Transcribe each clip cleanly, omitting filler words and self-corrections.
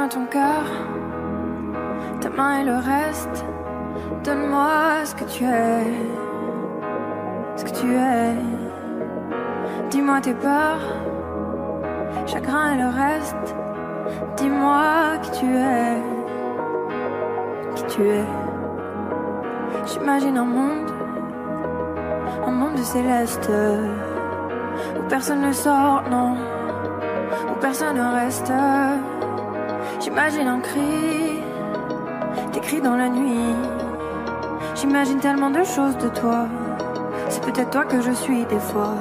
donne-moi ton cœur, ta main et le reste. Donne-moi ce que tu es, ce que tu es. Dis-moi tes peurs, chagrin et le reste. Dis-moi qui tu es, qui tu es. J'imagine un monde de céleste, où personne ne sort, non, où personne ne reste. J'imagine un cri, des cris dans la nuit. J'imagine tellement de choses de toi, c'est peut-être toi que je suis des fois.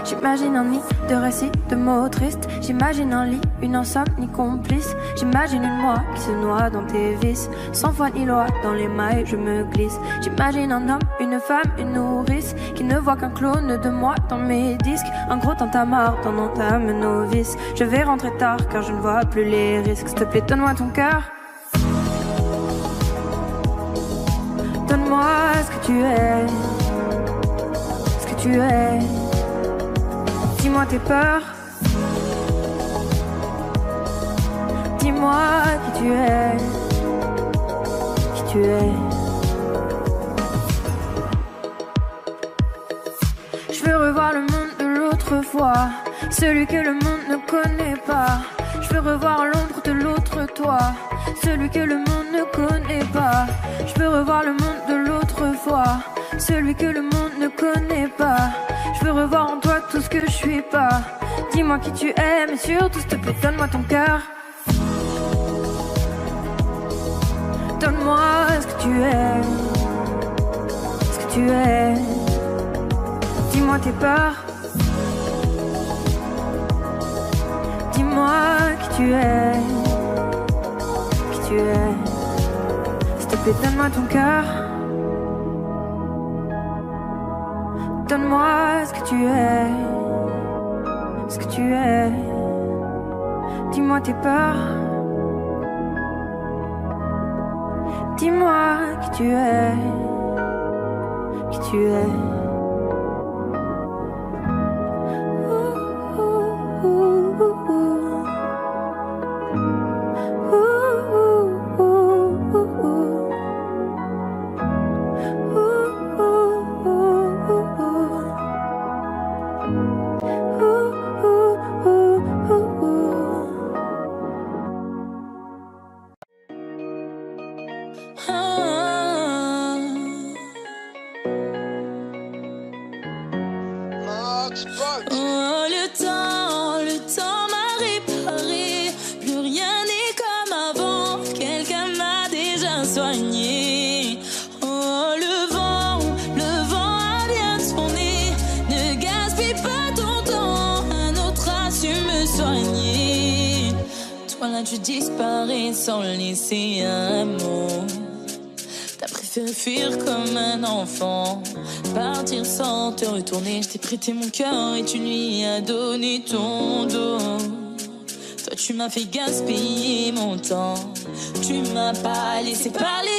J'imagine un nid de récits, de mots tristes. J'imagine un lit, une insomnie complice. J'imagine une moi qui se noie dans tes vices. Sans foi ni loi, dans les mailles je me glisse. J'imagine un homme, une femme, une nourrice, qui ne voit qu'un clone de moi dans mes disques. Un gros tintamarre dans entame novice. Je vais rentrer tard car je ne vois plus les risques. S'il te plaît, donne-moi ton cœur. Donne-moi ce que tu es, ce que tu es. Dis-moi tes peurs, dis-moi qui tu es, qui tu es. Je veux revoir le monde de l'autre fois, celui que le monde ne connaît pas. Je veux revoir l'ombre de l'autre toi, celui que le monde ne connaît pas. Je veux revoir le monde de l'autre fois, celui que le monde ne connaît pas. Je veux revoir en toi tout ce que je suis pas. Dis-moi qui tu es, mais surtout s'il te plaît, donne-moi ton cœur. Donne-moi ce que tu es, ce que tu es. Dis-moi tes peurs, dis-moi qui tu es, qui tu es. S'il te plaît, donne-moi ton cœur. Donne-moi ce que tu es, ce que tu es. Dis-moi tes peurs, dis-moi qui tu es, qui tu es. Tu disparais sans laisser un mot. T'as préféré fuir comme un enfant, partir sans te retourner. Je t'ai prêté mon cœur et tu lui as donné ton dos. Toi tu m'as fait gaspiller mon temps, tu m'as pas laissé parler.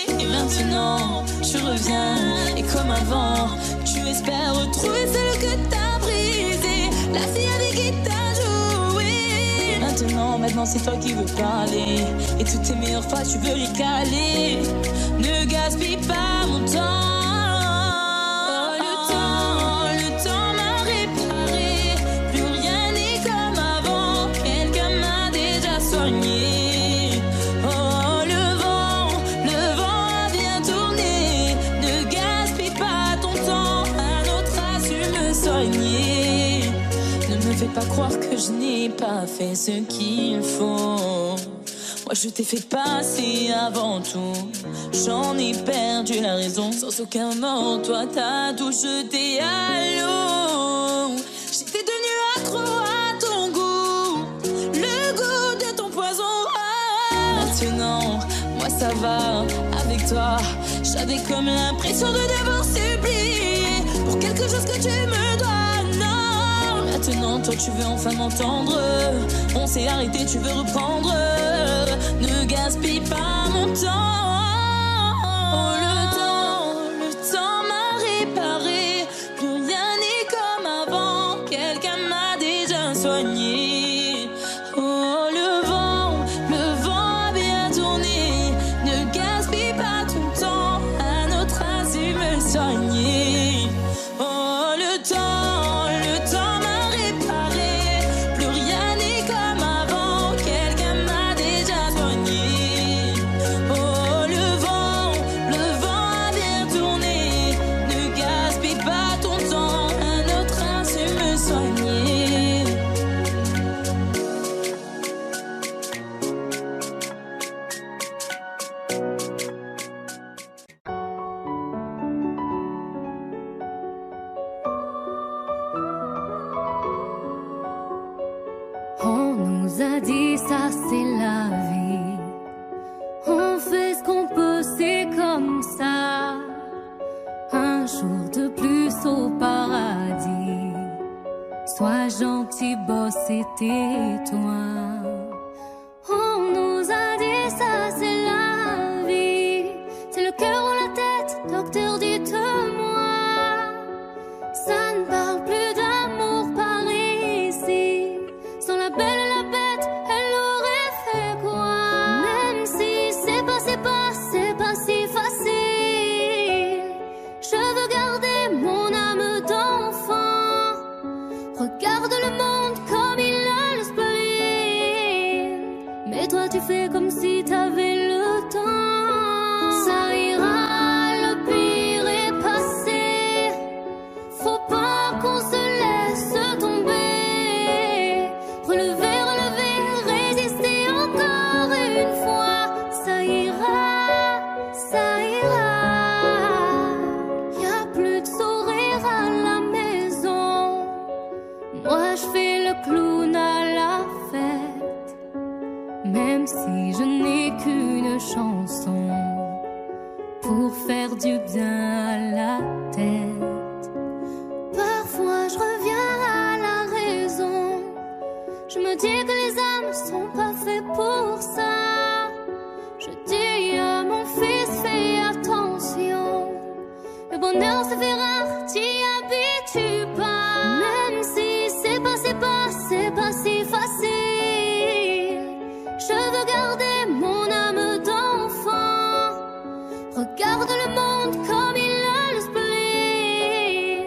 Et maintenant tu reviens et comme avant tu espères retrouver celle que t'as brisée, la fille avec qui t'as joué. Maintenant c'est toi qui veux parler, et toutes tes meilleures phrases tu veux les caler. Ne gaspille pas mon temps. Le temps m'a réparé, plus rien n'est comme avant, quelqu'un m'a déjà soigné. Oh le vent vient tourner, ne gaspille pas ton temps, un autre a su me soigner. Ne me fais pas croire que je n'ai pas fait ce qu'il faut. Moi je t'ai fait passer avant tout, j'en ai perdu la raison. Sans aucun mot, toi t'as tout jeté à l'eau. J'étais devenue accro à ton goût, le goût de ton poison. Maintenant, moi ça va avec toi. J'avais comme l'impression de devoir supplier pour quelque chose que tu me dois. Maintenant toi tu veux enfin m'entendre, on s'est arrêté, tu veux reprendre. Ne gaspille pas mon temps. Oh, le temps m'a réparé, plus rien n'est comme avant, quelqu'un m'a déjà soigné. Oh le vent a dit ça c'est la vie. On fait ce qu'on peut, c'est comme ça. Un jour de plus au paradis. Sois gentil, boss, et tais-toi. On nous a dit ça c'est la vie. C'est le cœur ou la tête, docteur, dites-moi. Ça ne parle plus d'amour par ici. Sans la belle et la bête, elle aurait fait quoi? Même si c'est pas si facile. Je veux garder mon âme d'enfant. Regarde le monde comme il a le spleen. Mais toi tu fais comme si t'avais le temps. Ça ira, le pire est passé. Faut pas qu'on se laisse tomber. Relever, résister encore une fois. Ça ira, ça ira. Y'a plus de sourire à la maison. Moi je fais le clown à la fête. Même si je n'ai qu'une chanson pour faire du bien à la tête. Parfois je reviens à la raison. Je me dis que les âmes sont pas faites pour ça. Je dis à mon fils, fais attention. Le bonheur se fait rare, t'y habitues pas. Même si c'est pas si facile. Je veux garder mon âme d'enfant. Regarde le monde comme il a le spleen.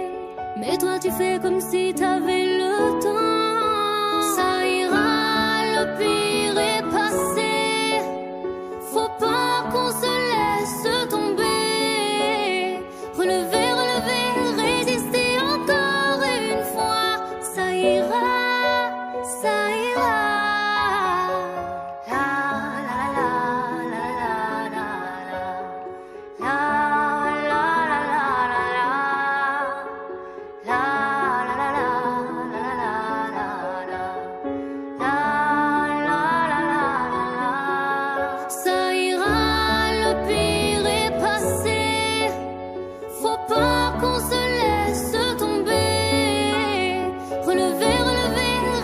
Mais toi tu fais comme si t'avais le temps. Ça ira, le pire est passé. Faut pas qu'on se laisse tomber. Relever, résister encore une fois. Ça ira, ça ira. La la la la la la la. La la la la la la. La la la la la la la. La la la la la. Ça ira, le pire est passé. Faut pas qu'on se laisse tomber. Relever,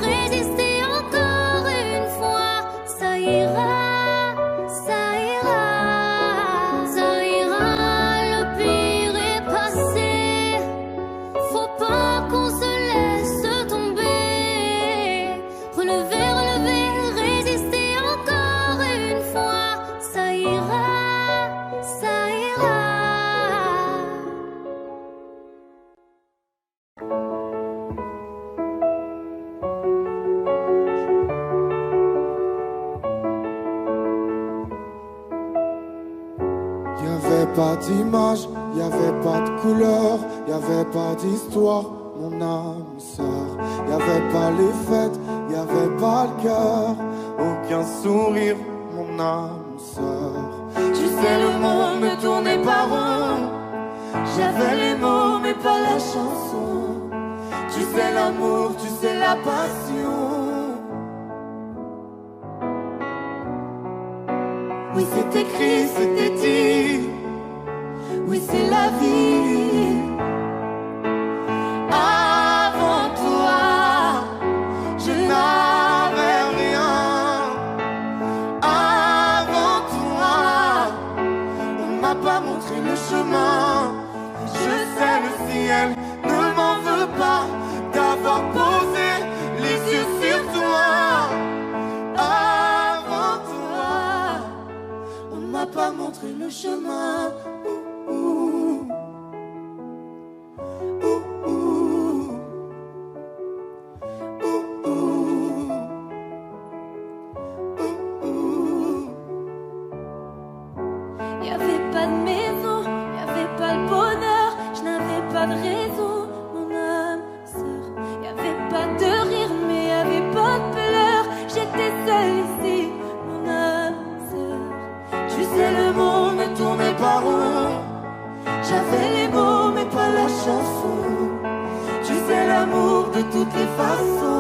résister encore une fois. Ça ira, ça ira. Ça ira, le pire est passé. Faut pas qu'on se laisse tomber. Relever, résister encore une fois. Ça ira, ça ira. Y'avait pas d'image, y'avait pas de couleur, y'avait pas d'histoire, mon âme sœur. Y'avait pas les fêtes, y'avait pas le cœur, aucun sourire, mon âme sœur. Tu sais le monde ne tournait pas rond. J'avais les mots mais pas la chanson. Tu sais l'amour, tu sais la passion. Oui c'est écrit, c'était dit. Oui c'est la vie. Avant toi, je n'avais rien. Avant toi, on m'a pas montré le chemin. Je sais le ciel ne m'en veut pas d'avoir posé les yeux sur toi. Avant toi, on m'a pas montré le chemin. Y'avait pas de maison, y'avait pas le bonheur. Je n'avais pas de raison, mon âme sœur. Y'avait pas de rire, mais y'avait pas de pleurs. J'étais seule ici, mon âme sœur. Tu sais le monde ne tournait pas rond. J'avais les mots mais pas la chanson. Tu sais l'amour de toutes les façons.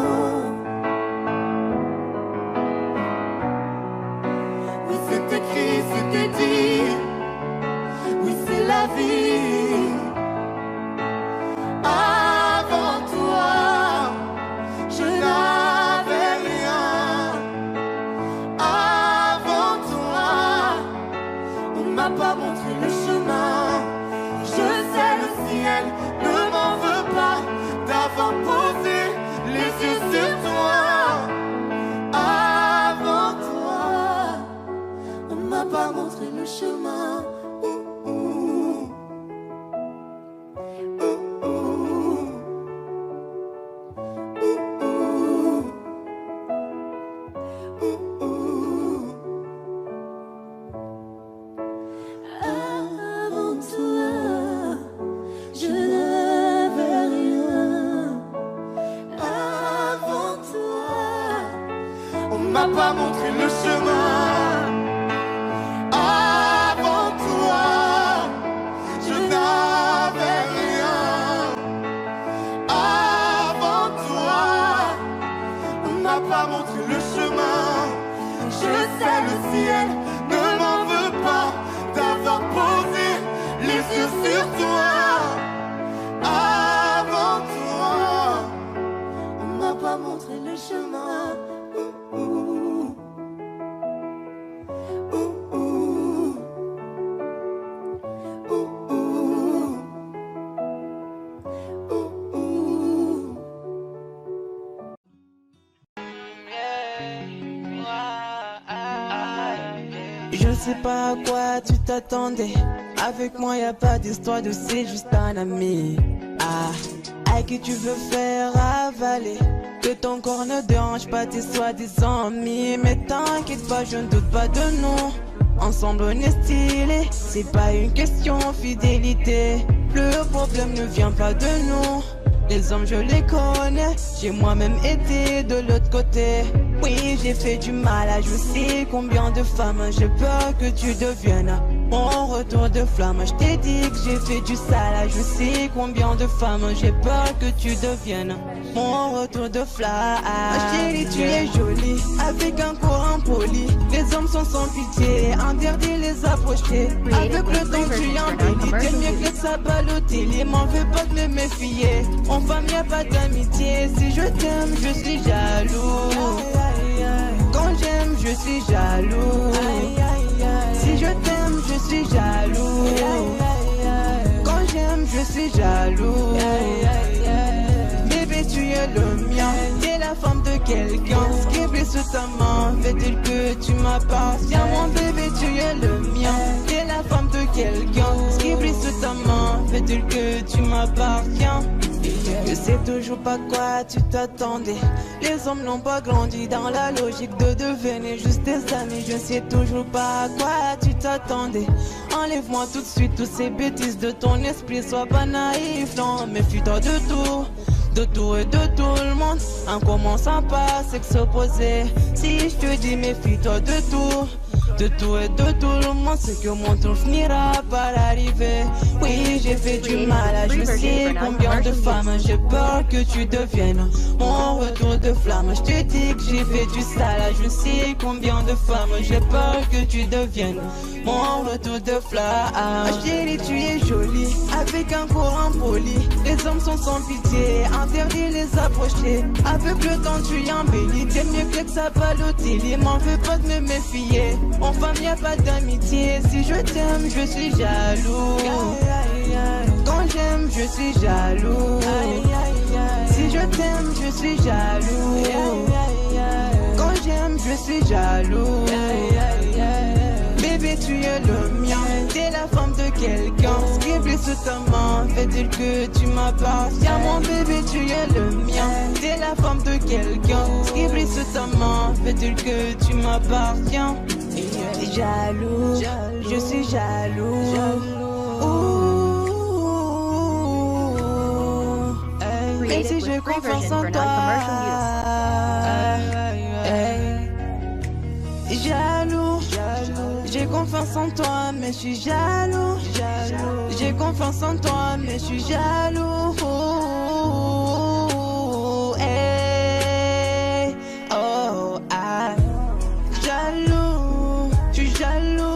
m'a pas montré le chemin. Avant toi, je n'avais rien. Avant toi, on m'a pas montré le chemin. Je sais le ciel ne m'en veut pas d'avoir posé les yeux sur toi. Avant toi, on m'a pas montré le chemin. Je sais pas à quoi tu t'attendais. Avec moi y a pas d'histoire de c'est juste un ami. À qui tu veux faire avaler. Que ton corps ne dérange pas tes soi-disant amis. Mais t'inquiète pas, je ne doute pas de nous. Ensemble on est stylé. C'est pas une question fidélité. Le problème ne vient pas de nous. Les hommes je les connais. J'ai moi-même été de l'autre côté. Oui j'ai fait du mal à je sais combien de femmes. J'ai peur que tu deviennes mon retour de flamme. Je t'ai dit que j'ai fait du sale à je sais combien de femmes. J'ai peur que tu deviennes mon retour de flamme. Chérie tu es jolie avec un corps impoli. Les hommes sont sans pitié, interdit les approcher. Avec le temps tu embellis. T'es mieux que ça Balotelli. M'en veux pas de me méfier. En femme y a pas d'amitié. Si je t'aime je suis jaloux. Quand j'aime je suis jaloux. Si je t'aime je suis jaloux. Quand j'aime je suis jaloux. Bébé tu es le mien. T'es la femme de quelqu'un. Ce qui brille sous ta main fait-il que tu m'appartiens. Mon bébé tu es le mien. T'es la femme de quelqu'un. Ce qui brille sous ta main fait-il que tu m'appartiens. Je sais toujours pas quoi tu t'attendais. Les hommes n'ont pas grandi dans la logique de devenir juste des amis. Je sais toujours pas à quoi tu t'attendais. Enlève-moi tout de suite toutes ces bêtises de ton esprit. Sois pas naïf, non, méfie-toi de tout. De tout et de tout le monde. En commençant par sexe opposé. Si je te dis méfie-toi de tout. De tout et de tout le monde, c'est que mon tour finira par arriver. Oui, j'ai fait du mal à je sais combien de femmes. J'ai peur que tu deviennes mon retour de flamme. Je te dis que j'ai fait du sale à je sais combien de femmes. J'ai peur que tu deviennes mon retour de flamme. Chérie, tu es jolie avec un corps impoli. Les hommes sont sans pitié, interdit les approcher. Avec le temps tu embellis. T'es mieux que ça Balotelli. M'en veux pas de me méfier. En femme y a pas d'amitié. Si je t'aime je suis jaloux. Quand j'aime je suis jaloux. Si je t'aime je suis jaloux. Quand j'aime je suis jaloux. Bébé tu es le mien. T'es la femme de quelqu'un. Ce qui brille sous ta main fait-il que tu m'appartiens. Mon bébé tu es le mien. T'es la femme de quelqu'un. Ce qui brille sous ta main fait-il que tu m'appartiens. T'es jaloux, je suis jaloux. Même si j'ai confiance en toi. Jaloux, j'ai confiance en toi, mais je suis jaloux. J'ai confiance en toi, mais je suis jaloux. Hey, oh, ah, jaloux, je suis jaloux.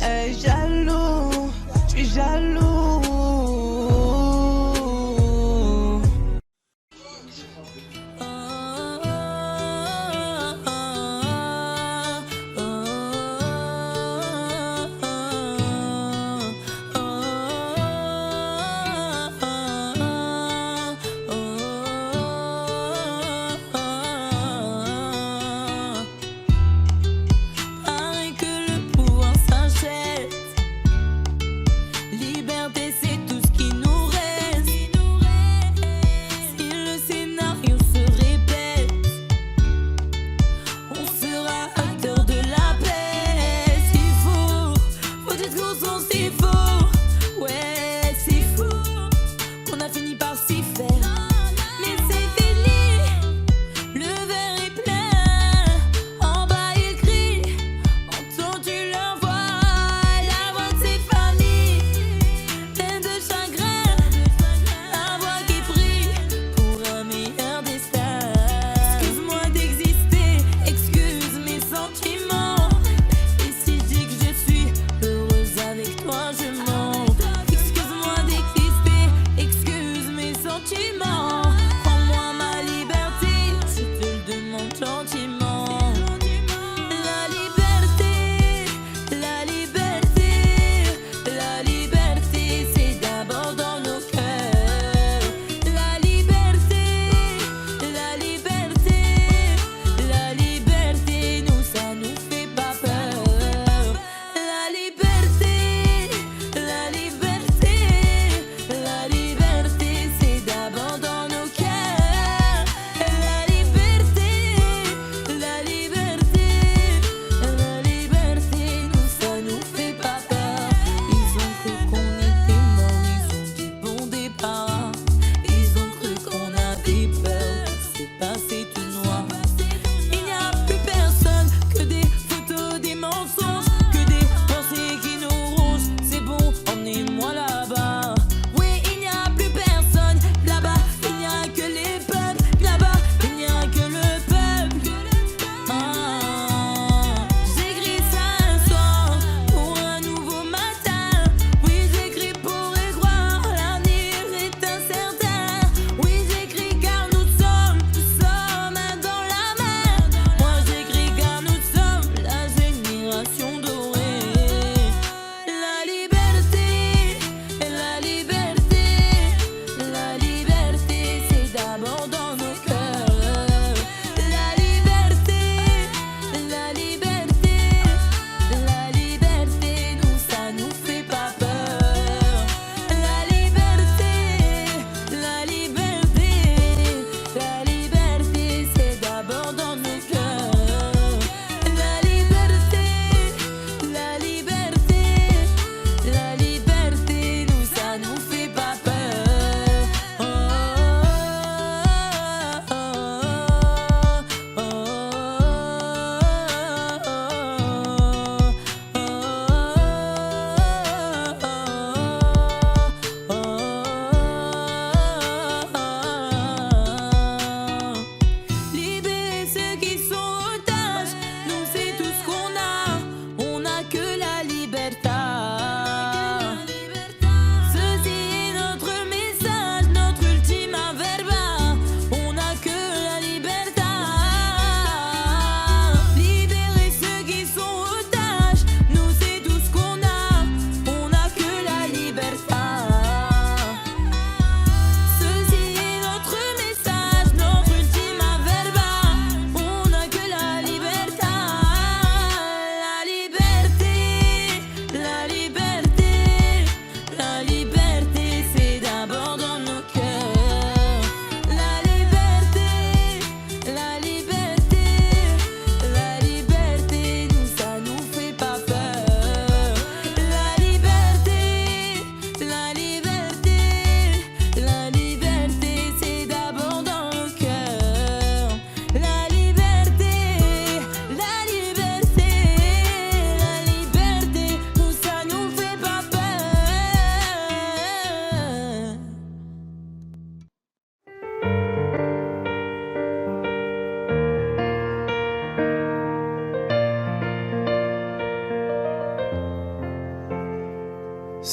Hey, jaloux, je suis jaloux.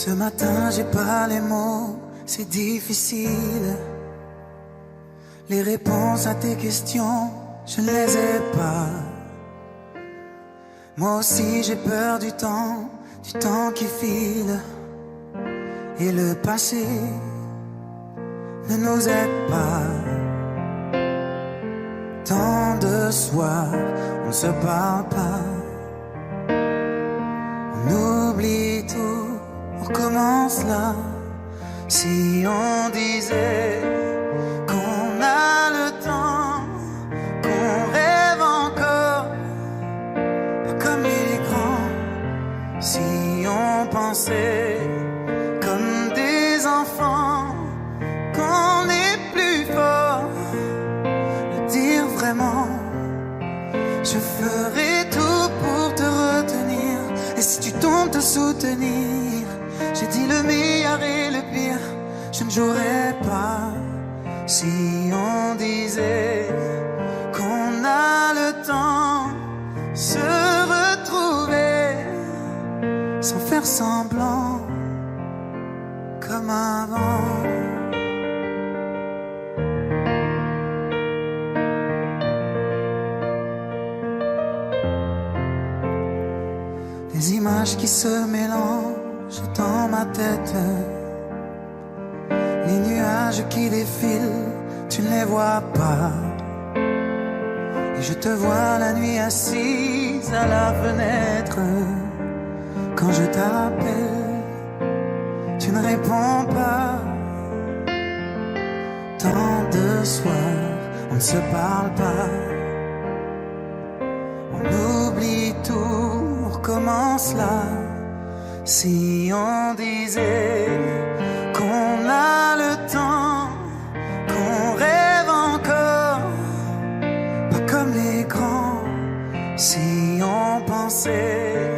Ce matin j'ai pas les mots, c'est difficile. Les réponses à tes questions, je ne les ai pas. Moi aussi j'ai peur du temps qui file. Et le passé ne nous aide pas. Tant de soirs, on ne se parle pas. On oublie tout, on recommence là. Si on disait qu'on a le temps, qu'on rêve encore, pas comme les grands. Si on pensait comme des enfants, qu'on est plus fort, le dire vraiment. Je ferai tout pour te retenir. Et si tu tombes, te soutenir. J'ai dit le meilleur et le pire, je ne jouerai pas. Si on disait qu'on a le temps, se retrouver sans faire semblant, comme avant. Des images qui se mélangent dans ma tête. Les nuages qui défilent, tu ne les vois pas. Et je te vois la nuit assise à la fenêtre. Quand je t'appelle, tu ne réponds pas. Tant de soirs, on ne se parle pas. On oublie tout, on recommence là. Si on disait qu'on a le temps, qu'on rêve encore, pas comme les grands. Si on pensait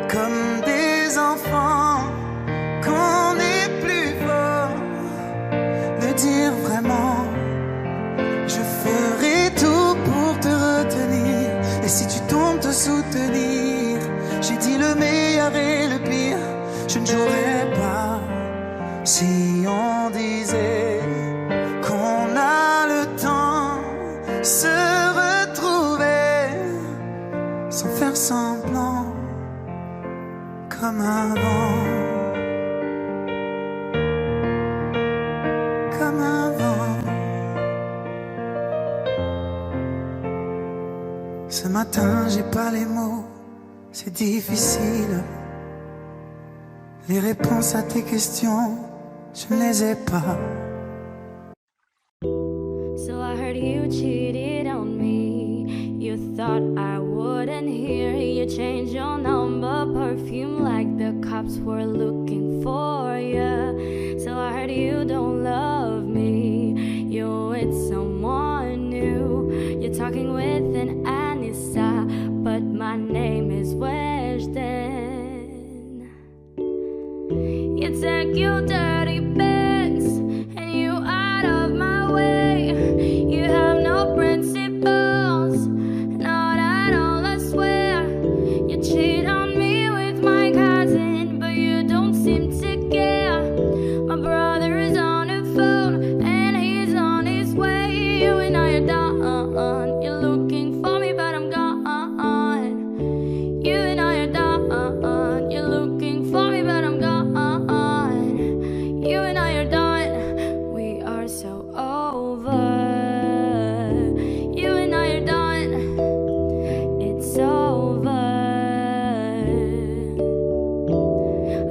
comme des enfants, qu'on est plus fort, de dire vraiment. Je ferai tout pour te retenir. Et si tu tombes, te soutenir. J'ai dit le meilleur et le pire, je ne jouerai pas. Si on disait qu'on a le temps, se retrouver sans faire semblant, comme avant. Comme avant. Ce matin j'ai pas les mots, c'est difficile. Les réponses à tes questions, je ne les ai pas. So I heard you cheated on me. You thought I wouldn't hear. You changed your number, perfume like the cops were looking for you. So I heard you don't love me. You're with someone new. You're talking with an Anissa, but my name is Weshden. You take your dirty bets and you out of my way. You have no principles, not at all, I swear. You cheat on me with my cousin, but you don't seem to care. My brother is on the phone and he's on his way. You and I are done. You're looking for me, but I'm gone. You and I are done. You're looking for me, but I'm gone. You and I are done. We are so over. You and I are done. It's over.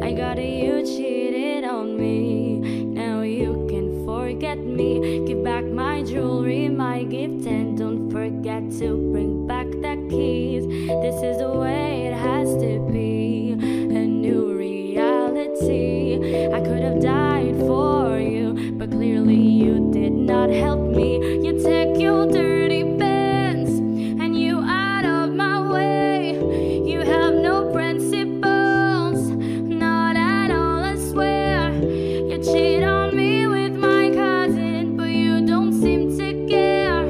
I got it, you cheated on me. Now you can forget me. Give back my jewelry, my gift, and don't forget to bring back the keys. This is the way it has to be. A new reality. I could have died for you, but clearly you did not help me. You take your dirty bends and you out of my way. You have no principles, not at all, I swear. You cheat on me with my cousin, but you don't seem to care.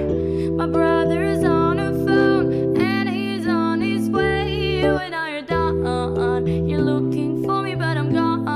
My brother's on the phone and he's on his way. You and I are done. You're looking for me, but I'm gone.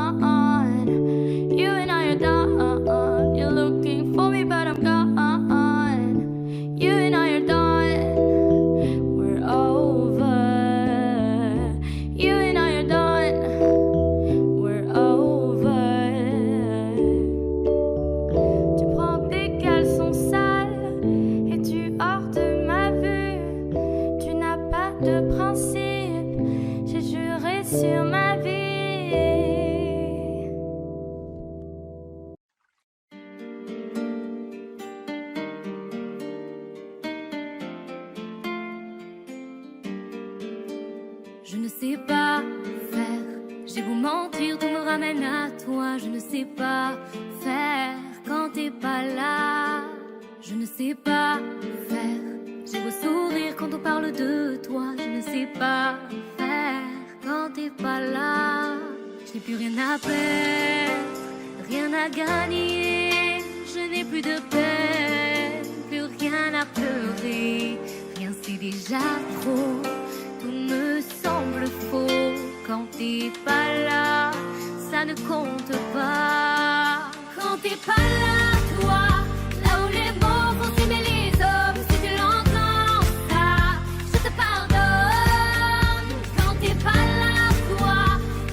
je ne sais pas faire. J'ai beau mentir, tout me ramène à toi. Je ne sais pas faire quand t'es pas là. Je ne sais pas faire. J'ai beau sourire quand on parle de toi. Je ne sais pas faire quand t'es pas là. Je n'ai plus rien à perdre, rien à gagner. Je n'ai plus de peine, plus rien à pleurer. Rien c'est déjà trop, tout me semble faux. Quand t'es pas là, ça ne compte pas. Quand t'es pas là, toi, là où les mots font s'aimer les hommes. Si tu l'entends, ça, je te pardonne. Quand t'es pas là, toi,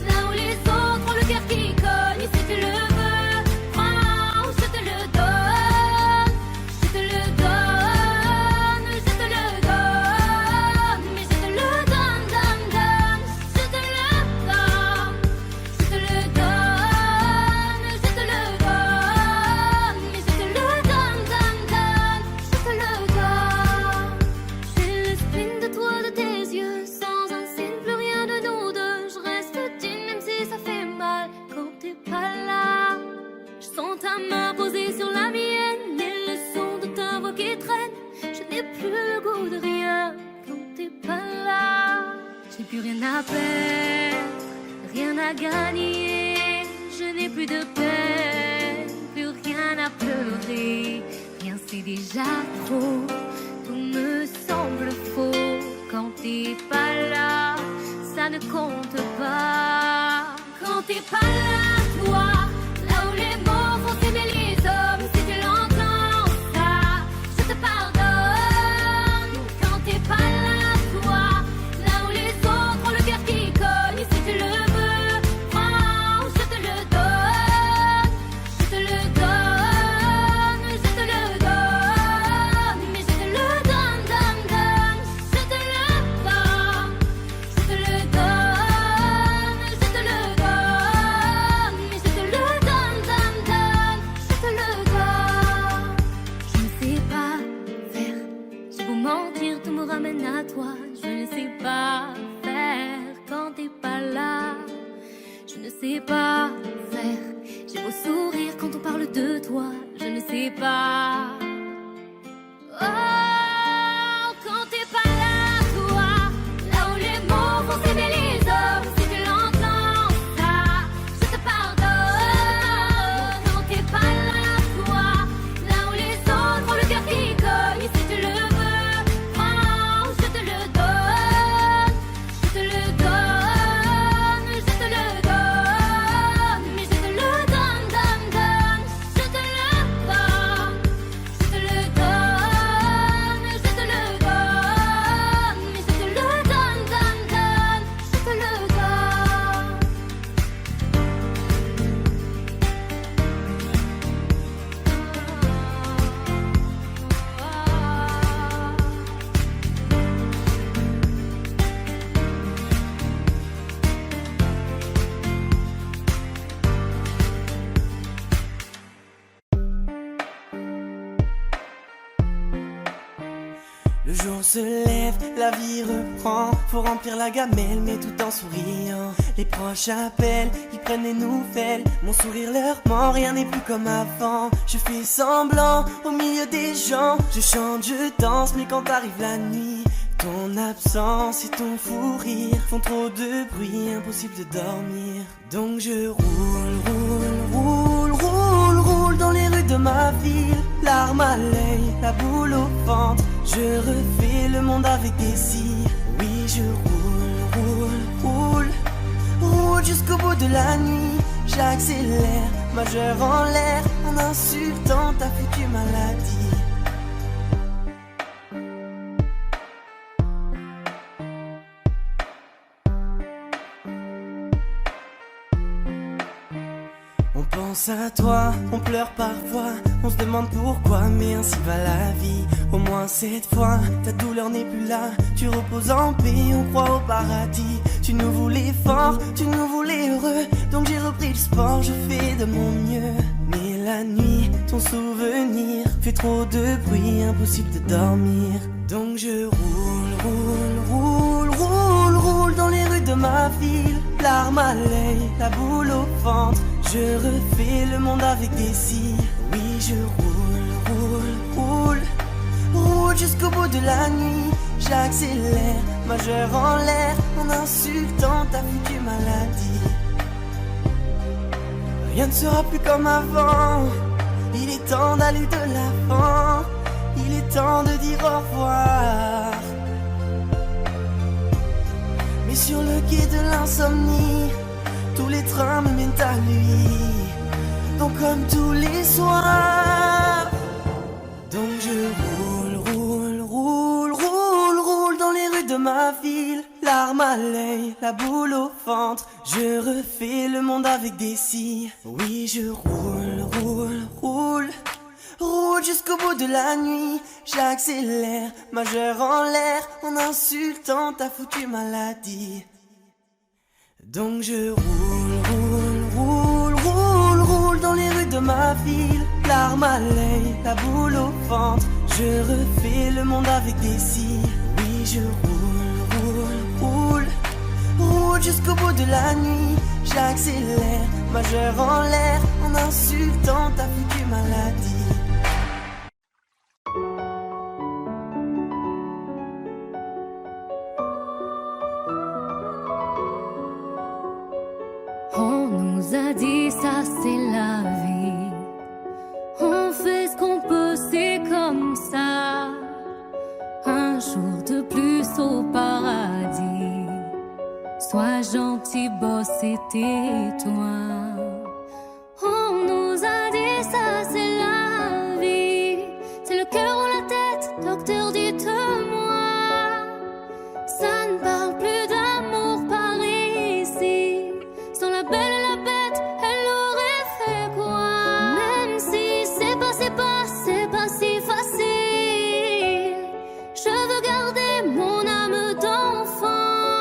là où les autres ont le cœur qui cogne. Si tu le veux, prends, je te le donne. Je te le donne, je te le donne. Mais je te le donne, donne, donne. Je te le donne, je te le donne. Je te le donne, mais je te le donne, donne, donne. Je te le donne. J'ai le spleen de toi, de tes yeux. Sans un signe, plus rien de nous deux. Je reste digne même si ça fait mal. Quand t'es pas là, je sens ta main posée sur la mienne. Et le son de ta voix qui traîne. Je n'ai plus le goût de rien. Quand t'es pas là, j'ai plus rien à perdre, rien à gagner. Je n'ai plus de peine, plus rien à pleurer. Rien c'est déjà trop, tout me semble faux. Quand t'es pas là, ça ne compte pas. Quand t'es pas là, toi, là où les mots font s'aimer les hommes. Si tu l'entends, ça, je te pardonne. Quand t'es pas là, toi, là où les autres ont le cœur qui cogne. Si tu le veux, prends, je te le donne. Je te le donne, je te le donne. Mais je te le donne, donne, donne. Je te le donne, je te le donne. Je te le donne, mais je te le donne, donne, donne. Je te le donne. Je ne sais pas faire. J'ai beau mentir, tout me ramène à toi. Je ne sais pas faire quand t'es pas là. Je ne sais pas faire. J'ai beau sourire quand on parle de toi. Je ne sais pas. Oh, quand t'es pas là, toi, là où les mots font s'aimer les hommes. Si tu l'entends, ça, je te pardonne. Quand t'es pas là, toi, là où les autres ont le cœur qui cogne. Si tu le veux, prends, je te le donne. Je te le donne, je te le donne. Mais je te le donne, donne, donne. Je te le donne, je te le donne. Je te le donne, mais je te le donne, donne, donne. Je te le donne. Le jour se lève, la vie reprend. Faut remplir la gamelle, mais tout en souriant. Les proches appellent, ils prennent des nouvelles. Mon sourire leur ment, rien n'est plus comme avant. Je fais semblant au milieu des gens. Je chante, je danse, mais quand arrive la nuit, ton absence et ton fou rire font trop de bruit, impossible de dormir. Donc je roule dans les rues de ma ville. Larmes à l'œil, la boule au ventre. Je refais le monde avec des cils. Oui, je roule jusqu'au bout de la nuit. J'accélère, majeur en l'air, en insultant ta foutue maladie. On pense à toi, on pleure parfois, on se demande pourquoi, mais ainsi va la vie. Au moins cette fois, ta douleur n'est plus là, tu reposes en paix, on croit au paradis. Tu nous voulais fort, tu nous voulais heureux, donc j'ai repris le sport, je fais de mon mieux. Mais la nuit, ton souvenir fait trop de bruit, impossible de dormir. Donc je roule dans les rues de ma ville, larmes à l'œil, la boule au ventre. Je refais le monde avec des cils. Oui, je roule jusqu'au bout de la nuit. J'accélère, majeur en l'air, en insultant ta foutue maladie. Rien ne sera plus comme avant. Il est temps d'aller de l'avant. Il est temps de dire au revoir. Mais sur le quai de l'insomnie, tous les trains me mènent à lui. Donc comme tous les soirs, donc je roule dans les rues de ma ville, larmes à l'œil, la boule au ventre. Je refais le monde avec des scies. Oui, je roule jusqu'au bout de la nuit. J'accélère, majeur en l'air, en insultant ta foutue maladie. Donc je roule dans les rues de ma ville, larmes à l'œil, la boule au ventre. Je refais le monde avec des scies. Oui, je roule jusqu'au bout de la nuit. J'accélère, majeur en l'air, en insultant ta foutue maladie. On nous a dit ça c'est la vie. On fait ce qu'on peut, c'est comme ça. Un jour de plus au paradis. Sois gentil, boss, et tais-toi. On nous a dit ça c'est la vie. C'est le cœur ou la tête, docteur, dites-moi. Ça ne parle plus d'amour par ici. Sans la belle et la bête, elle aurait fait quoi? Même si c'est pas si facile. Je veux garder mon âme d'enfant.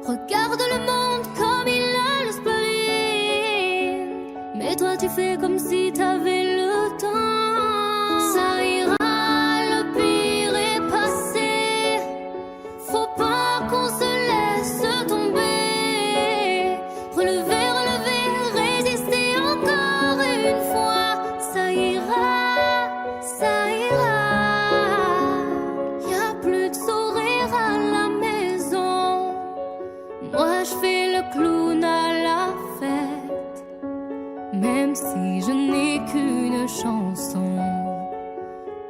Regarde le monde comme il a le spleen. Mais toi tu fais comme si t'avais le temps. Ça ira, le pire est passé. Faut pas qu'on se laisse tomber. Relever, résister encore une fois. Ça ira, y'a plus de sourire à la maison. Moi je fais le clown à la fête. Même si je n'ai qu'une chanson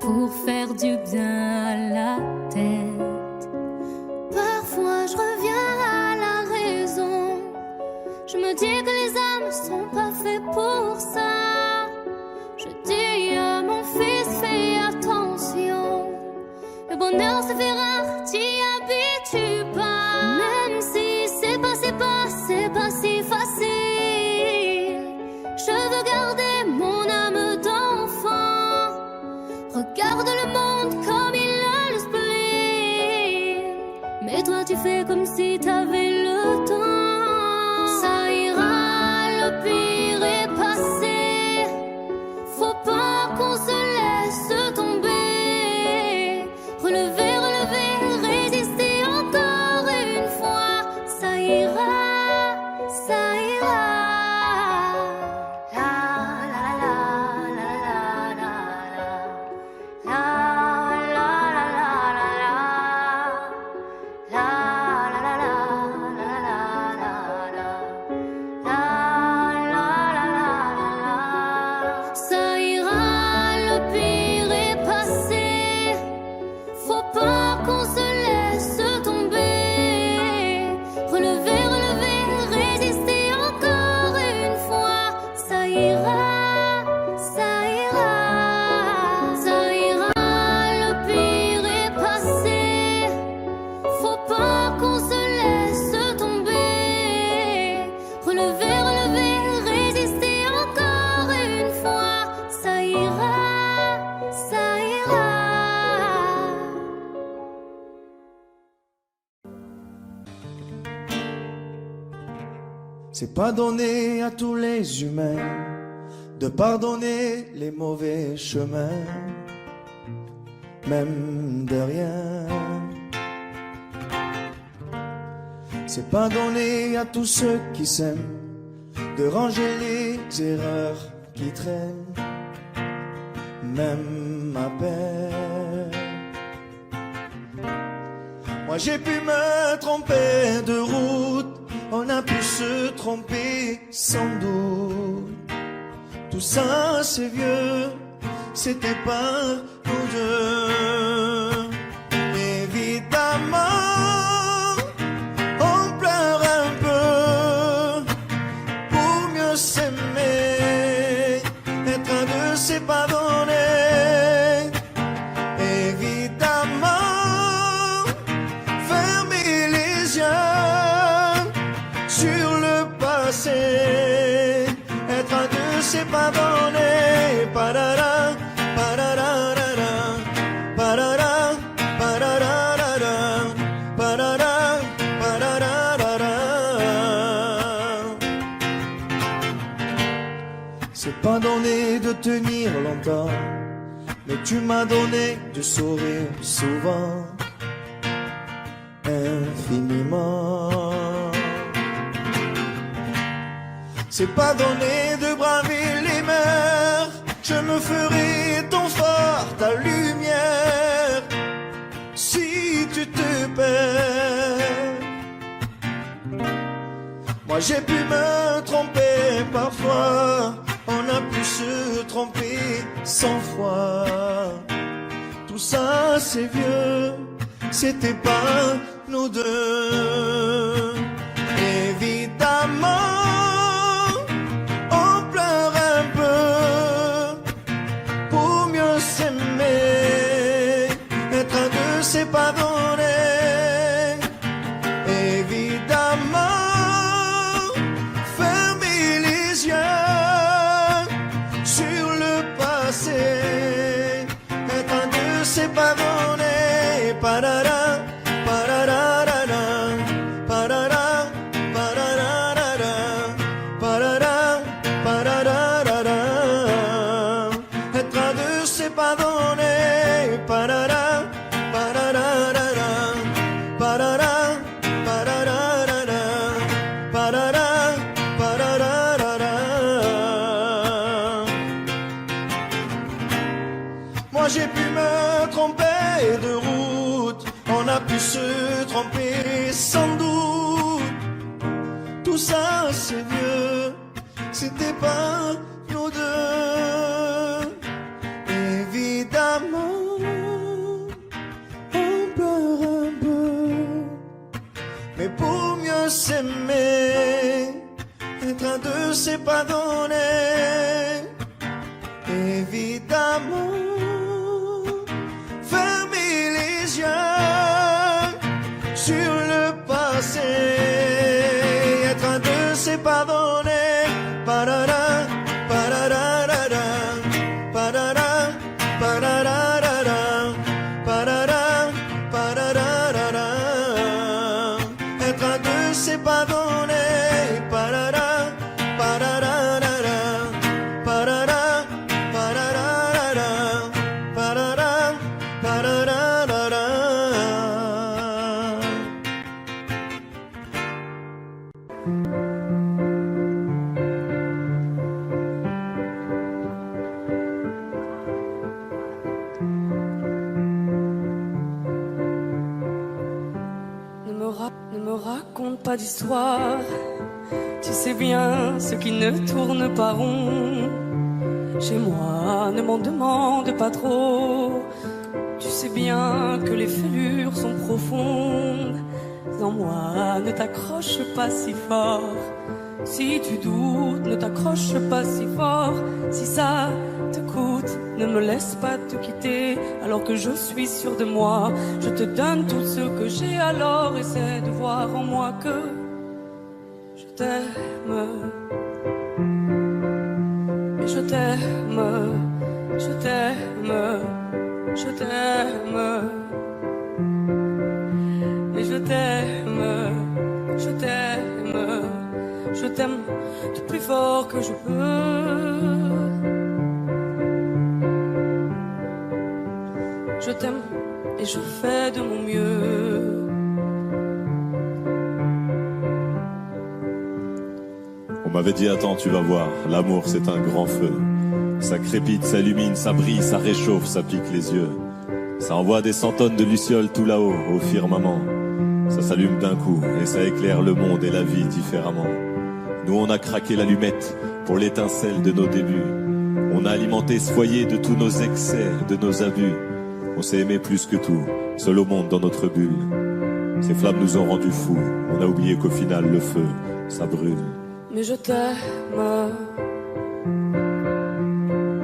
pour faire du bien à la tête. Parfois je reviens à la raison. Je me dis que les âmes sont pas faites pour ça. Je dis à mon fils, fais attention. Le bonheur se fait rare, t'y habitues pas. Même si c'est pas si facile. Je veux garder mon âme d'enfant. Regarde le monde comme il a le spleen. Mais toi tu fais comme si t'avais le temps. Ça ira, le pire est passé. Faut pas qu'on se laisse tomber. Relever, résister encore une fois. Ça ira. C'est pas donné à tous les humains de pardonner les mauvais chemins, même de rien. C'est pas donné à tous ceux qui s'aiment de ranger les erreurs qui traînent, même ma peine. Moi j'ai pu me tromper de route, on a pu se tromper sans doute. Tout ça c'est vieux, c'était pas nous deux. Évidemment on pleure un peu pour mieux s'aimer, être un deux c'est pas donné. Évidemment fermer les yeux sur le passé, être un deux c'est pas donné. Parara, pararara, parara, pararara, parara, pararara. C'est pas donné de tenir longtemps, mais tu m'as donné du sourire souvent, infiniment. C'est pas donné de braver les mers, je me ferai ton phare, ta lumière, si tu te perds. Moi j'ai pu me tromper parfois, on a pu se tromper 100 fois. Tout ça c'est vieux, c'était pas nous deux. Évidemment on pleure un peu pour mieux s'aimer, être un deux c'est pas donné. Évidemment fermer les yeux sur le passé, être un deux c'est pas donné. Parara, pararara, parara, pararara, parara, pararara. Être un deux c'est pas donné. Parara, pararara, parara, pararara, parara, pararara. Moi j'ai pu me tromper de route, on a pu se tromper sans doute. Tout ça c'est vieux, c'était pas nous deux. Évidemment on pleure un peu, mais pour mieux s'aimer, être un deux c'est pas donné. Évidemment fermer les yeux sur le passé, être un deux c'est pas donné. Parara, pararara, parara, pararara, parara, pararara. Être un deux c'est pas donné. Parara, pararara, parara, pararara, parara, pararara. Ne me raconte pas d'histoire, tu sais bien ce qui ne tourne pas rond. Chez moi, ne m'en demande pas trop, tu sais bien que les fêlures sont profondes. En moi, ne t'accroche pas si fort. Si tu doutes, ne t'accroche pas si fort. Si ça te coûte, ne me laisse pas te quitter. Alors que je suis sûr de moi, je te donne tout ce que j'ai. Alors essaie de voir en moi que je t'aime. Et je t'aime, je t'aime, je t'aime. Et je t'aime, je t'aime, je t'aime du plus fort que je peux. Je t'aime et je fais de mon mieux. m'avait dit attends, tu vas voir, l'amour c'est un grand feu. Ça crépite, ça illumine, ça brille, ça réchauffe, ça pique les yeux. Ça envoie des centaines de lucioles tout là-haut, au firmament. Ça s'allume d'un coup et ça éclaire le monde et la vie différemment. Nous on a craqué l'allumette pour l'étincelle de nos débuts. On a alimenté ce foyer de tous nos excès, de nos abus. On s'est aimé plus que tout, seul au monde dans notre bulle. Ces flammes nous ont rendus fous, on a oublié qu'au final le feu, ça brûle. Mais je t'aime,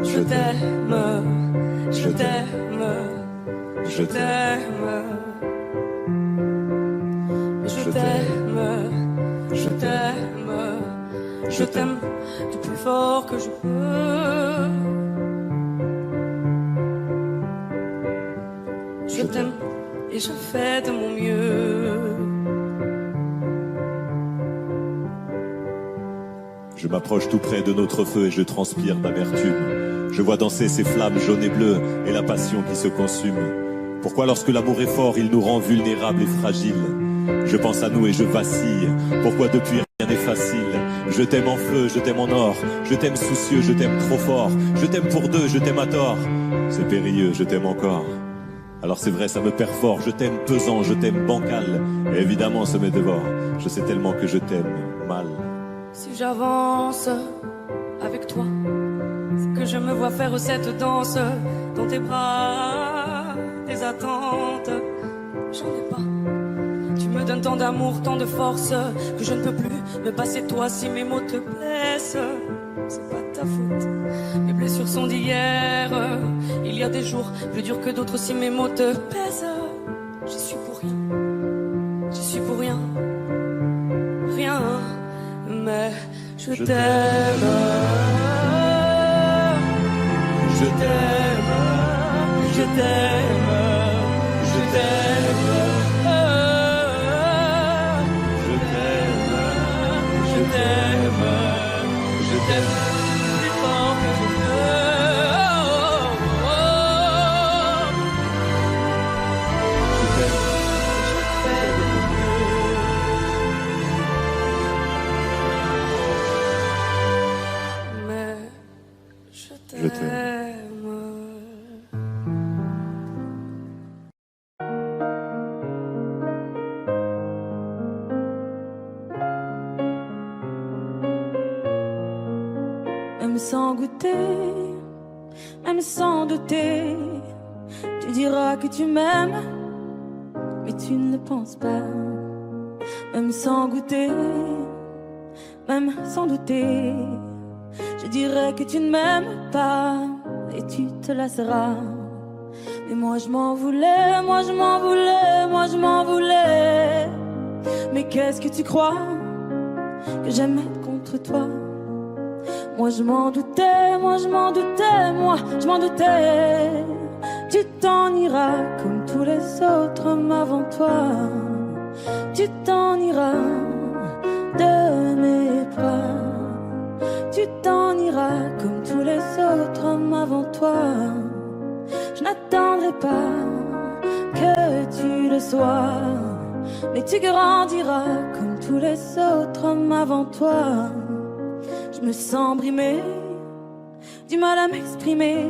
je t'aime, je t'aime, je t'aime, je t'aime, je t'aime, je t'aime du plus fort que je peux. Je t'aime et je fais de mon mieux. Je m'approche tout près de notre feu et je transpire d'amertume. Je vois danser ces flammes jaunes et bleues et la passion qui se consume. Pourquoi lorsque l'amour est fort, il nous rend vulnérables et fragiles? Je pense à nous et je vacille. Pourquoi depuis rien n'est facile? Je t'aime en feu, je t'aime en or. Je t'aime soucieux, je t'aime trop fort. Je t'aime pour deux, je t'aime à tort. C'est périlleux, je t'aime encore. Alors c'est vrai, ça me perd fort. Je t'aime pesant, je t'aime bancal. Et évidemment, ça me dévore. Je sais tellement que je t'aime mal. Si j'avance avec toi, c'est que je me vois faire cette danse dans tes bras, tes attentes. J'en ai pas. Tu me donnes tant d'amour, tant de force que je ne peux plus me passer de toi si mes mots te blessent. C'est pas ta faute. Mes blessures sont d'hier. Il y a des jours plus durs que d'autres si mes mots te pèsent. J'y suis pour rien. J'y suis pour rien. Rien. Mais je t'aime. Je t'aime. Je t'aime. Je t'aime. Je t'aime. Je t'aime. Je t'aime plus fort que je peux. Je t'aime. Je fais de mon mieux. Mais je t'aime. Même sans goûter, même sans douter, tu diras que tu m'aimes, mais tu ne le penses pas. Même sans goûter, même sans douter, je dirais que tu ne m'aimes pas et tu te lasseras. Mais moi je m'en voulais, moi je m'en voulais, moi je m'en voulais. Mais qu'est-ce que tu crois que j'aimais contre toi? Moi je m'en doutais, moi je m'en doutais, moi je m'en doutais. Tu t'en iras comme tous les autres hommes avant toi. Tu t'en iras de mes bras. Tu t'en iras comme tous les autres hommes avant toi. Je n'attendrai pas que tu le sois, mais tu grandiras comme tous les autres hommes avant toi. Je me sens brimée, du mal à m'exprimer.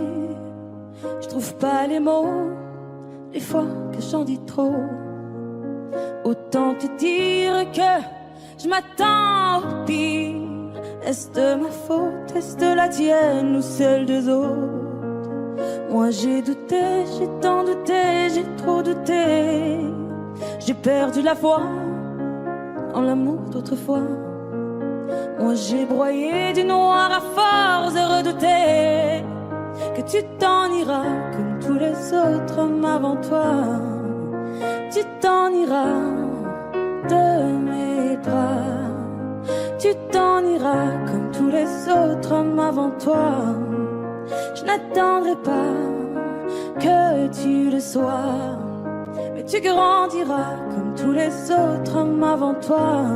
Je trouve pas les mots, des fois que j'en dis trop. Autant te dire que je m'attends au pire. Est-ce de ma faute, est-ce de la tienne ou celle des autres? Moi j'ai douté, j'ai tant douté, j'ai trop douté. J'ai perdu la foi en l'amour d'autrefois. Moi j'ai broyé du noir à force de redouter que tu t'en iras comme tous les autres hommes avant toi. Tu t'en iras de mes bras. Tu t'en iras comme tous les autres hommes avant toi. Je n'attendrai pas que tu le sois, mais tu grandiras comme tous les autres hommes avant toi.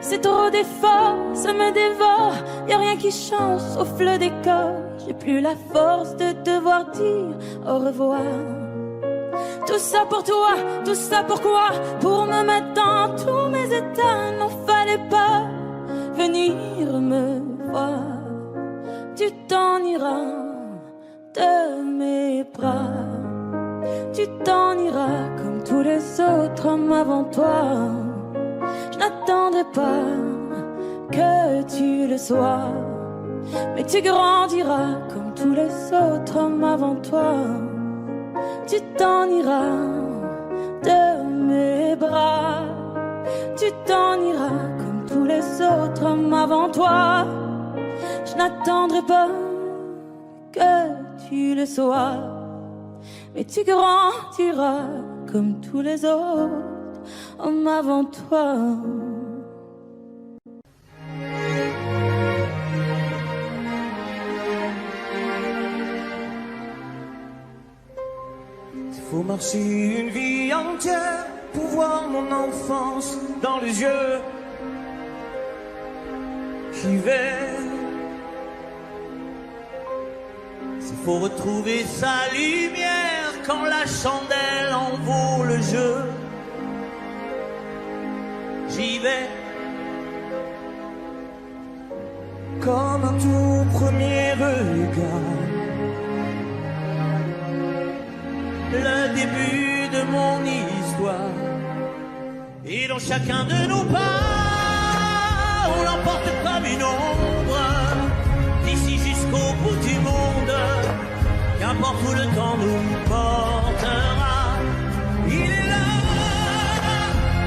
C'est trop d'efforts, ça me dévore. Y'a rien qui change sauf le décor. j'ai plus la force de devoir dire au revoir. Tout ça pour toi, tout ça pourquoi? Pour me mettre dans tous mes états, n'en fallait pas venir me voir. Tu t'en iras de mes bras, tu t'en iras comme tous les autres hommes avant toi. Je n'attendrai pas que tu le sois, mais tu grandiras comme tous les autres hommes avant toi. Tu t'en iras de mes bras, tu t'en iras comme tous les autres hommes avant toi. Je n'attendrai pas que tu le sois, mais tu grandiras comme tous les autres hommes avant toi. Faut marcher une vie entière pour voir mon enfance dans les yeux. J'y vais. S'il faut retrouver sa lumière quand la chandelle en vaut le jeu. J'y vais. Comme un tout premier regard, le début de mon histoire. Et dans chacun de nos pas, on l'emporte comme une ombre, d'ici jusqu'au bout du monde, qu'importe où le temps nous portera.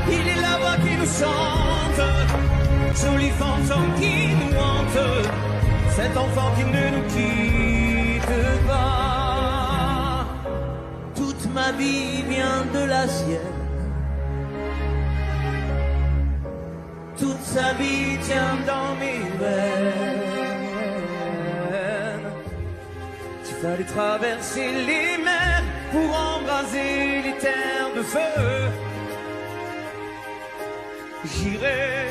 Il est la voix qui nous chante, jolie fantôme qui nous hante, cet enfant qui ne nous quitte pas. Toute ma vie vient de la sienne, toute sa vie tient dans mes veines. Tu fallait traverser les mers pour embraser les terres de feu. J'irai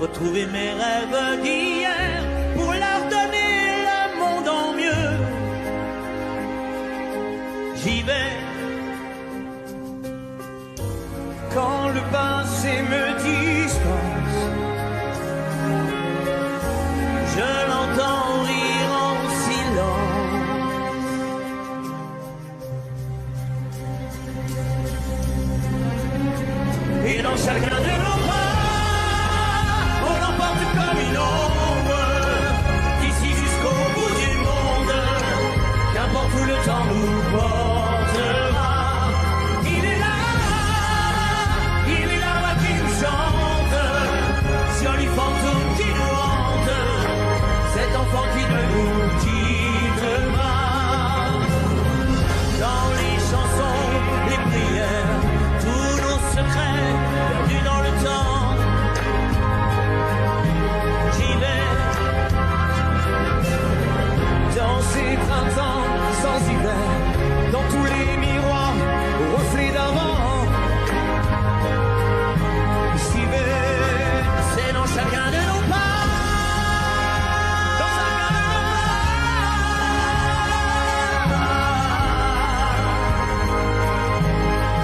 retrouver mes rêves d'hier pour leur donner le monde en mieux. J'y vais quand le passé me dispense. Je l'entends rire en silence. Et dans chacun de nos pas, on l'emporte comme une ombre, d'ici jusqu'au bout du monde, qu'importe où le temps nous portera. Il est là qui nous chante, joli fantôme qui nous hante, cet enfant qui ne nous quitte pas. Dans les chansons, les prières, tous nos secrets perdus dans le temps. J'y vais dans ces printemps sans hiver, dans tous les miroirs aux reflets d'avant. J'y vais, c'est dans chacun de nos pas, dans chacun de nos pas.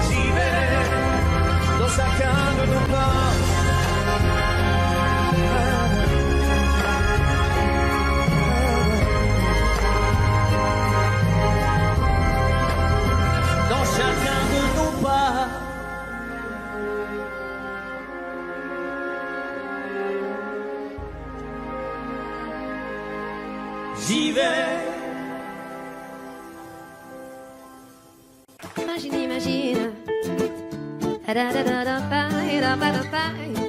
J'y vais, dans chacun de nos pas. Dans chacun de nos pas. J'y vais. Imagine, imagine.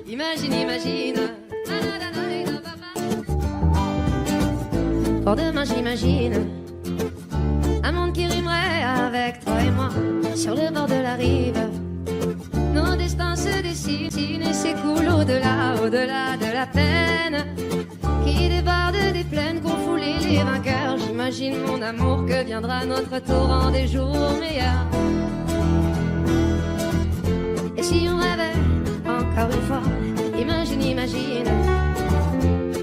Imagine, imagine. Pour demain, j'imagine un monde qui rimerait avec toi et moi sur le bord de la rive. Nos destins se dessinent et s'écoulent au-delà, au-delà de la peine qui déborde des plaines qu'ont foulé les vainqueurs. J'imagine mon amour que viendra notre torrent des jours meilleurs. Et si on rêvait encore une fois, imagine, imagine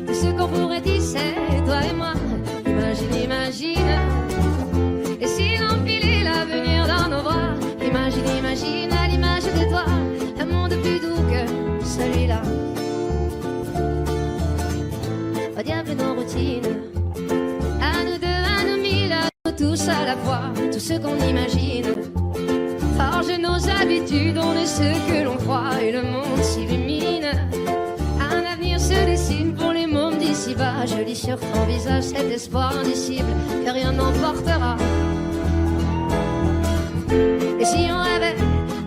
tout ce qu'on pourrait dire nos routines. À nous deux, à nous mille, à nous tous à la fois, tout ce qu'on imagine. Forge nos habitudes, on est ce que l'on croit et le monde s'illumine. Un avenir se dessine pour les mômes d'ici-bas. Je lis sur ton visage cet espoir indicible que rien n'emportera. Et si on rêvait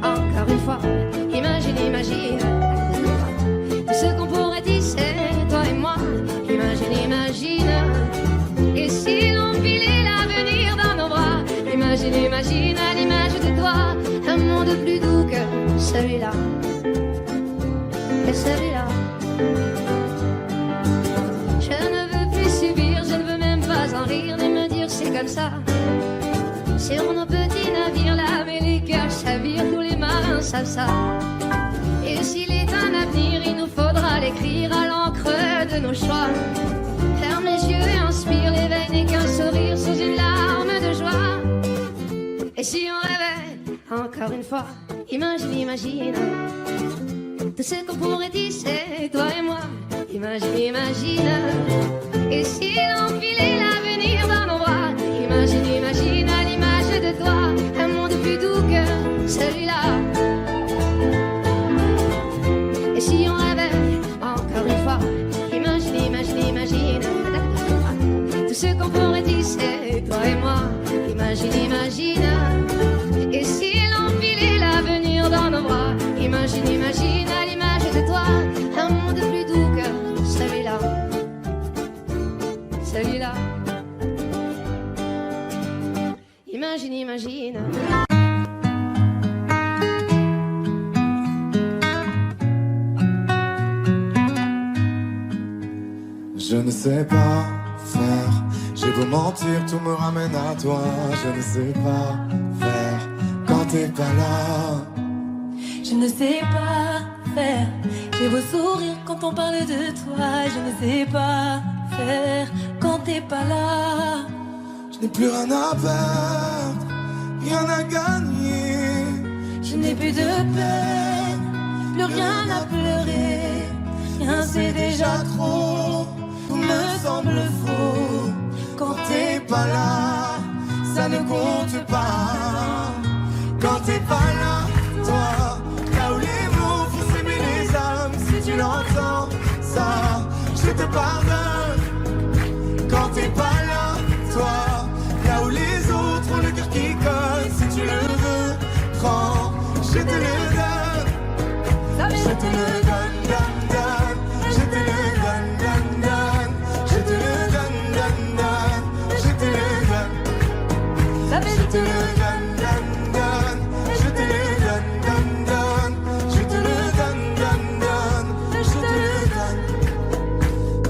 encore une fois, imagine, imagine tout ce qu'on pourrait tisser, toi et moi. Imagine, imagine. Et si l'on filait l'avenir dans nos bras, imagine, imagine à l'image de toi, un monde plus doux que celui-là. Et celui-là. Je ne veux plus subir, je ne veux même pas en rire, ni me dire c'est comme ça. Sur nos petits navires là, mais les cœurs chavirent, tous les marins savent ça. Et s'il est un avenir, il nous faudra l'écrire à l'encre de nos choix. Ferme les yeux et inspire, l'éveil n'est qu'un sourire sous une larme de joie. Et si on rêvait encore une fois, imagine, imagine tout ce qu'on pourrait tisser, toi et moi. Imagine, imagine. Et si l'on filait l'avenir dans nos bras, imagine, imagine à l'image de toi, un monde plus doux que celui-là. Et si on rêvait encore une fois, imagine, imagine, imagine tout ce qu'on pourrait tisser, toi et moi. Imagine, imagine. Et si l'on filait l'avenir dans nos bras, imagine, imagine à l'image de toi, un monde plus doux que celui-là. Celui-là. Imagine, imagine. Je ne sais pas faire, j'ai beau mentir, tout me ramène à toi. Je ne sais pas faire quand t'es pas là. Je ne sais pas faire, j'ai beau sourire quand on parle de toi. Je ne sais pas faire quand t'es pas là. Je n'ai plus rien à perdre, rien à gagner. Je n'ai plus de peine, plus rien à pleurer. Rien c'est déjà trop, tout me semble faux. Quand t'es pas là, ça ne compte pas. Quand t'es pas là, toi, là où les mots font s'aimer les âmes. Si tu l'entends, ça, je te pardonne. Quand t'es pas là, toi, là où les autres ont le cœur qui colle. Si tu le veux, prends, je te le donne. Je te le donne, donne, donne. Je te le donne, donne, donne. Je te le donne, donne, donne. Je te le donne. Je te le donne, donne, donne. Je te le donne, donne, donne. Je te le donne, donne, donne. Je te le donne.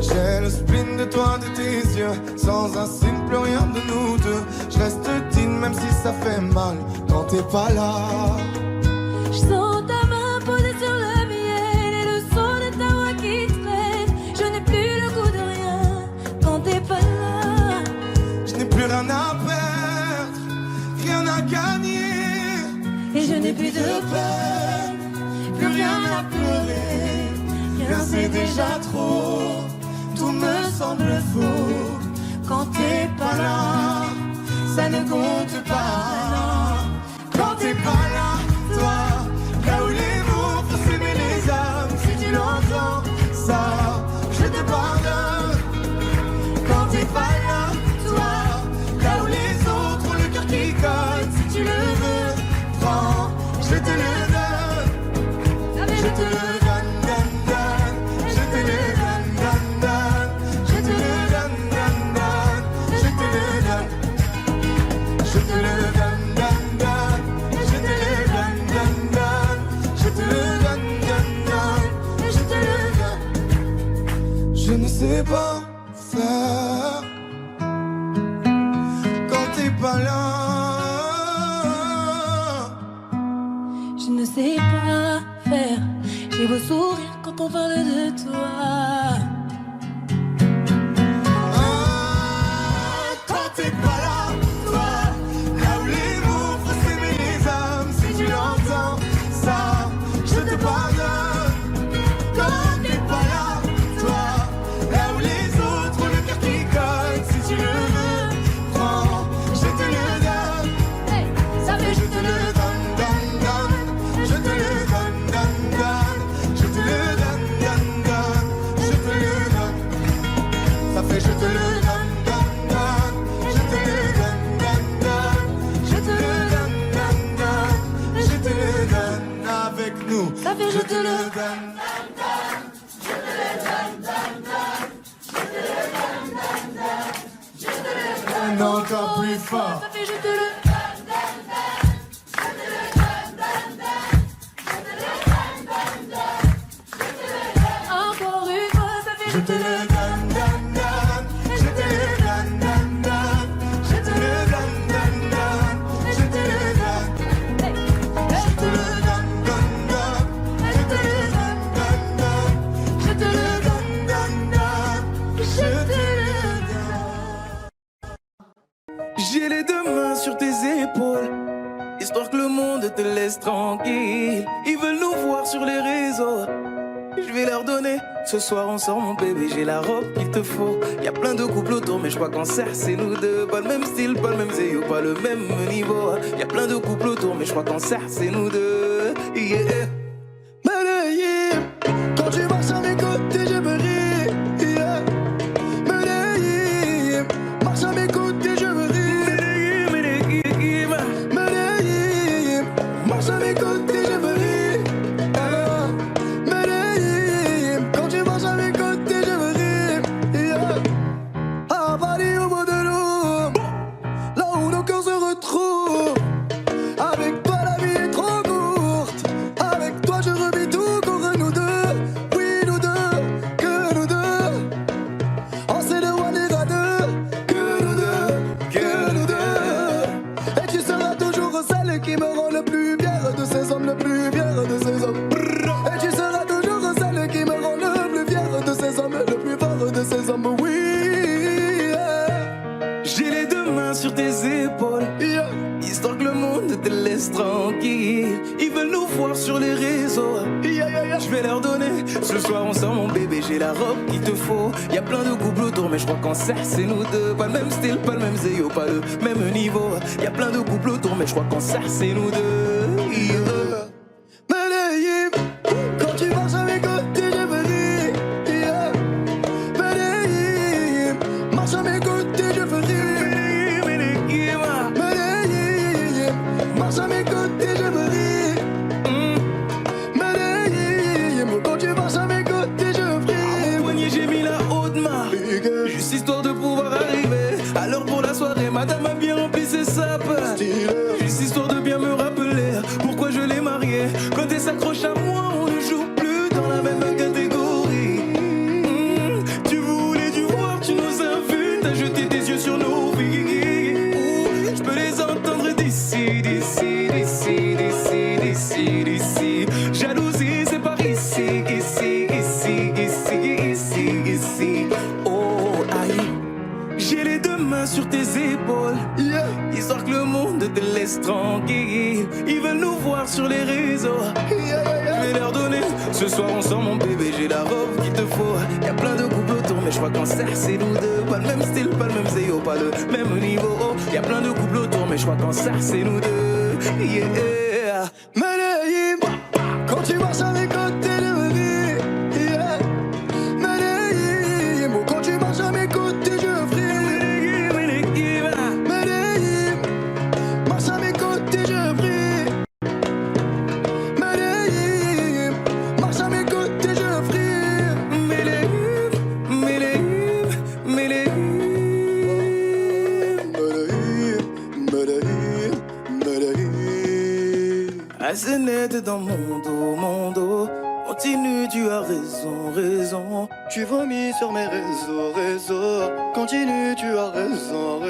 J'ai le spleen de toi, de tes yeux. Sans un signe, plus rien de nous deux. Je reste digne même si ça fait mal. Quand t'es pas là. Je sens ta main posée sur la mienne et le son de ta voix qui traîne. Je n'ai plus le goût de rien quand t'es pas là. Je n'ai plus rien à perdre, rien à gagner. Et je n'ai plus de peine, plus rien à pleurer. Rien c'est déjà trop, tout me semble faux. Quand t'es pas là, ça ne compte pas. Quand t'es pas là, toi, là où les mots font s'aimer les âmes. Si tu l'entends, ça, je te pardonne. Quand t'es pas là, toi, là où les autres ont le cœur qui colle. Si tu le veux, prends, je te le donne. Je te le donne, donne, donne. Je te le donne, donne, donne. Je te le donne, donne, donne. Je te le donne. Je te le donne, donne, donne. Je te le donne, donne, donne. Je te le donne, donne, donne. Je te le donne. Je ne sais pas faire quand t'es pas là. Je ne sais pas faire, j'ai beau sourire quand on parle de toi. Quand t'es pas là, toi, là où les mots font s'aimer les âmes. Si tu l'entends, ça, je te pardonne. Quand t'es pas là, toi, là où les autres ont le fait, je te le donne. Encore plus fort. Ça fait, je te le encore une fois, ça fait, Je te le donne, donne, donne. Je te le donne, donne, donne. Je te le donne, donne, donne. Je te le donne. Je te le donne, donne, donne. Je te le donne, donne, donne. Je te le donne, donne, donne. Je te le donne. J'ai les deux mains sur tes épaules, histoire que le monde te laisse tranquille. Ils veulent nous voir sur les réseaux, je vais leur donner. Ce soir on sort mon bébé, j'ai la robe qu'il te faut. Y a plein de couples autour mais je crois qu'en serre c'est nous deux. Pas le même style, pas le même zéyo, pas le même niveau. Y a plein de couples autour mais je crois qu'en serre c'est nous deux. Yeah. Medellín, quand tu marches à mes côtés je me ris. Yeah. Medellín, marche à mes côtés je me ris. Medellín, Medellín, marche à mes côtés je me ris. Histoire que le monde te laisse tranquille. Ils veulent nous voir sur les réseaux. Je vais leur donner. Ce soir on sort mon bébé, j'ai la robe qu'il te faut. Y a plein de couples autour mais je crois qu'en serre c'est nous deux. Pas le même style, pas le même zéyo, pas le même niveau. Y a plein de couples autour mais je crois qu'en serre c'est nous deux. Yeah. Medellín, quand tu marches à mes côtés je me ris. Yeah. Medellín, marche à mes côtés je me ris. Marche à mes côtés, je me ris. Medellín, quand tu marches à mes côtés, je prie. À mon poignet, j'ai mis la haute main. Juste histoire de pouvoir arriver. Alors pour la soirée, madame a bien rempli ses sapes. Juste histoire de bien me rappeler pourquoi je l'ai mariée. Quand elle s'accroche à moi, on ne joue plus dans la même catégorie. Tu voulais du voir, tu nous as vus. T'as jeté tes yeux sur nos vies. Je peux les entendre d'ici, d'ici, d'ici, d'ici, d'ici, d'ici. Jalousie, c'est par ici, ici, ici, ici, ici, ici. Oh, aïe. J'ai les deux mains sur tes épaules, yeah. Histoire que le monde te laisse tranquille. Ils veulent nous voir sur les réseaux, yeah. Je vais leur donner. Ce soir on sort mon bébé, j'ai la robe qu'il te faut. Y a plein de couples autour mais je crois qu'en serre c'est nous deux. Pas le même style, pas le même zéyo, pas le même niveau. Y a plein de couples autour mais je crois qu'en serre c'est nous deux. Yeah. Medellín, quand tu marches à mes côtés je me ris. Yeah. Medellín, quand tu marches à mes côtés je prie. Medellín, marche à mes côtés je prie. Medellín, marche à mes côtés je prie. Medellín, Medellín, Medellín, Medellín, Medellín. Assez net dans mon dos. Continue, tu as raison, raison. Tu vomis sur mes réseaux. Continue, tu as raison.